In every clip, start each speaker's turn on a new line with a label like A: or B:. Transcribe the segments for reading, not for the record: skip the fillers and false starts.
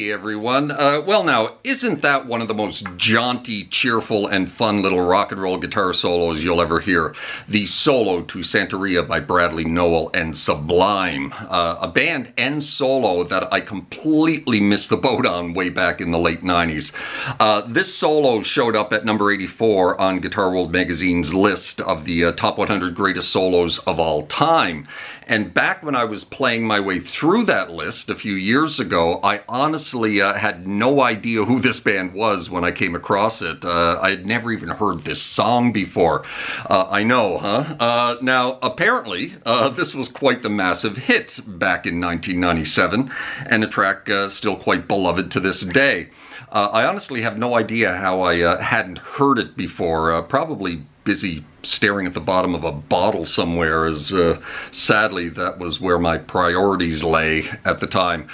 A: Hey everyone. Well now, isn't that one of the most jaunty, cheerful, and fun little rock and roll guitar solos you'll ever hear? The solo to Santeria by Bradley Nowell and Sublime. A band and solo that I completely missed the boat on way back in the late 90s. This solo showed up at number 84 on Guitar World magazine's list of the top 100 greatest solos of all time. And back when I was playing my way through that list a few years ago, I honestly had no idea who this band was when I came across it. I had never even heard this song before. I know, huh? Now, apparently, this was quite the massive hit back in 1997, and a track still quite beloved to this day. I honestly have no idea how I hadn't heard it before. Probably busy staring at the bottom of a bottle somewhere, as sadly that was where my priorities lay at the time.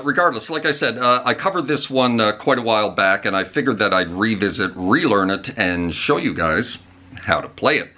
A: Regardless, like I said, I covered this one quite a while back, and I figured that I'd revisit, relearn it, and show you guys how to play it.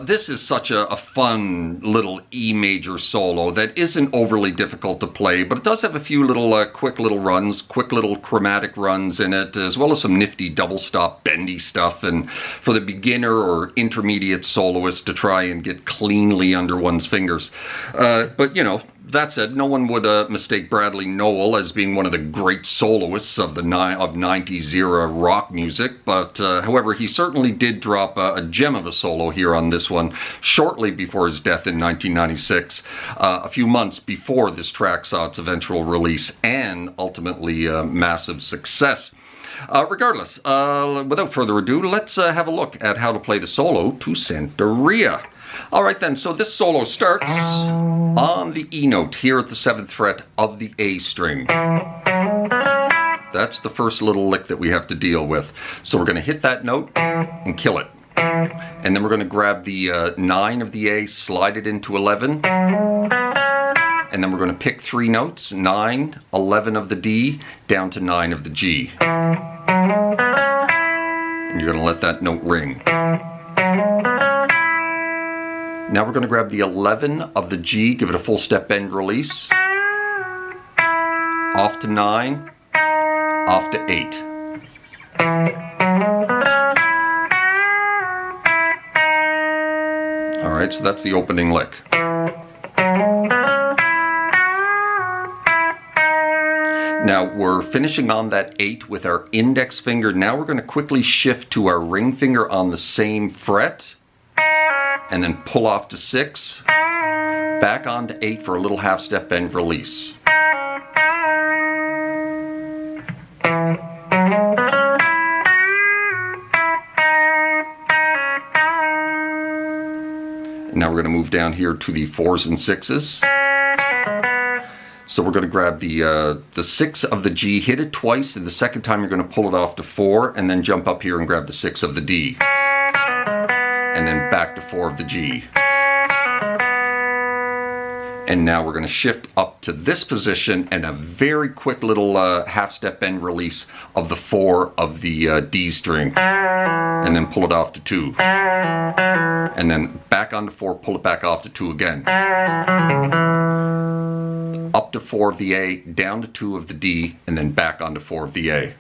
A: This is such a fun little E major solo that isn't overly difficult to play, but it does have a few little quick little runs, quick little chromatic runs in it, as well as some nifty double stop bendy stuff, and for the beginner or intermediate soloist to try and get cleanly under one's fingers. But you know, that said, no one would mistake Bradley Nowell as being one of the great soloists of the 90s era rock music, but however, he certainly did drop a gem of a solo here on this one shortly before his death in 1996, a few months before this track saw its eventual release and ultimately massive success. Regardless, without further ado, let's have a look at how to play the solo to Santeria. Alright then, so this solo starts on the E note here at the 7th fret of the A string. That's the first little lick that we have to deal with. So we're going to hit that note and kill it. And then we're going to grab the 9 of the A, slide it into 11. And then we're going to pick 3 notes, 9, 11 of the D, down to 9 of the G. And you're going to let that note ring. Now we're going to grab the 11 of the G, give it a full step bend release, off to 9, off to 8. Alright, so that's the opening lick. Now we're finishing on that 8 with our index finger. Now we're going to quickly shift to our ring finger on the same fret, and then pull off to 6, back on to 8 for a little half step bend release. Now we're going to move down here to the 4s and 6s. So we're going to grab the 6 of the G, hit it twice, and the second time you're going to pull it off to 4, and then jump up here and grab the 6 of the D. And then back to 4 of the G. And now we're going to shift up to this position and a very quick little half step bend release of the 4 of the D string. And then pull it off to 2. And then back onto 4, pull it back off to 2 again. Up to 4 of the A, down to 2 of the D, and then back onto 4 of the A.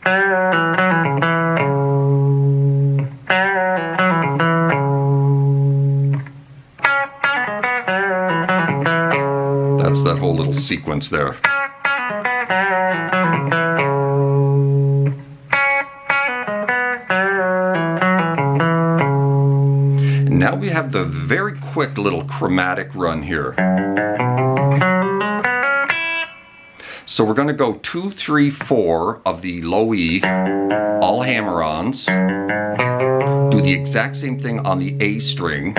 A: That's that whole little sequence there. And now we have the very quick little chromatic run here. So we're going to go 2, 3, 4 of the low E, all hammer-ons. Do the exact same thing on the A string.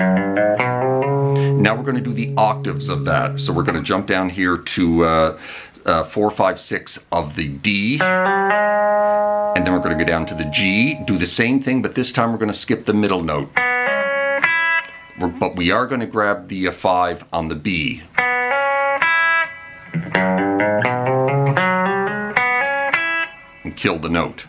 A: Now we're going to do the octaves of that. So we're going to jump down here to 4, 5, 6 of the D. And then we're going to go down to the G. Do the same thing, but this time we're going to skip the middle note. But we are going to grab the 5 on the B. And kill the note.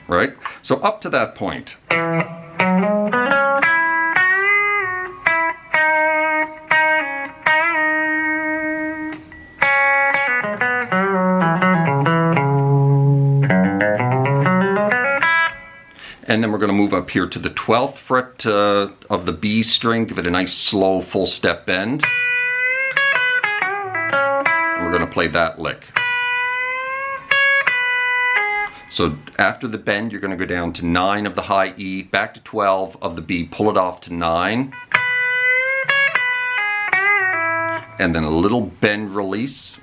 A: Right? So up to that point. And then we're going to move up here to the 12th fret of the B string, give it a nice slow full step bend. And we're going to play that lick. So after the bend, you're going to go down to 9 of the high E, back to 12 of the B, pull it off to 9. And then a little bend release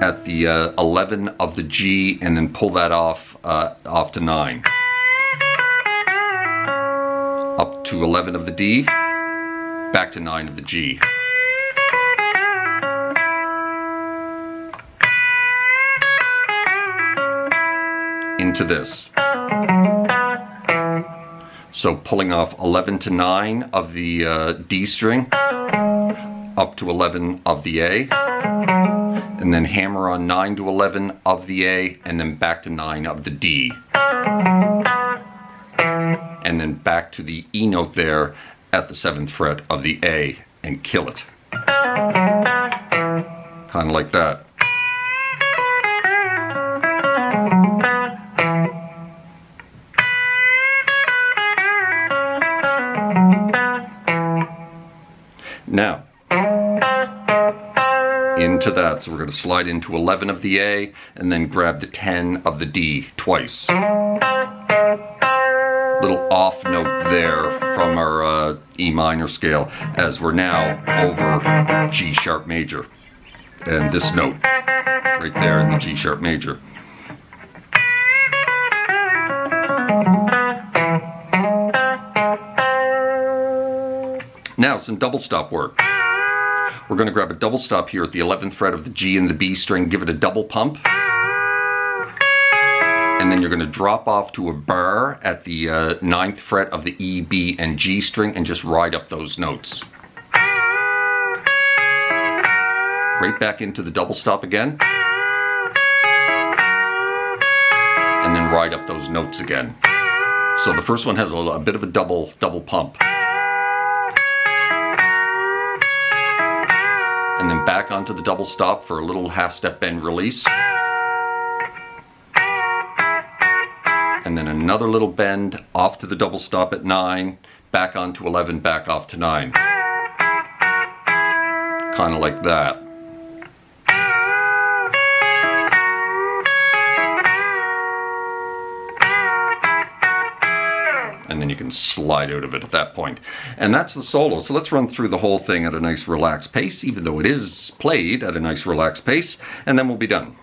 A: at the 11 of the G, and then pull that off to 9. Up to 11 of the D, back to 9 of the G. Into this. So pulling off 11 to 9 of the D string, up to 11 of the A, and then hammer on 9 to 11 of the A, and then back to 9 of the D. And then back to the E note there at the 7th fret of the A, and kill it. Kind of like that. Now, into that, so we're going to slide into 11 of the A and then grab the 10 of the D twice. Little off note there from our E minor scale, as we're now over G sharp major. And this note right there in the G sharp major. Now some double stop work. We're going to grab a double stop here at the 11th fret of the G and the B string, give it a double pump. And then you're going to drop off to a bar at the 9th fret of the E, B, and G string and just ride up those notes. Right back into the double stop again. And then ride up those notes again. So the first one has a bit of a double pump. And then back onto the double stop for a little half step bend release. And then another little bend off to the double stop at 9, back onto 11, back off to 9. Kind of like that. And then you can slide out of it at that point. And that's the solo. So let's run through the whole thing at a nice relaxed pace, even though it is played at a nice relaxed pace, and then we'll be done.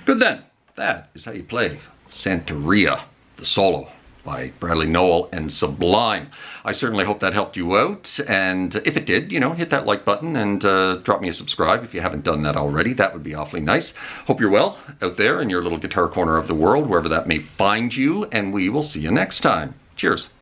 A: Good then, that is how you play Santeria, the solo by Bradley Nowell and Sublime. I certainly hope that helped you out, and if it did, you know, hit that like button and drop me a subscribe if you haven't done that already. That would be awfully nice. Hope you're well out there in your little guitar corner of the world, wherever that may find you, and we will see you next time. Cheers.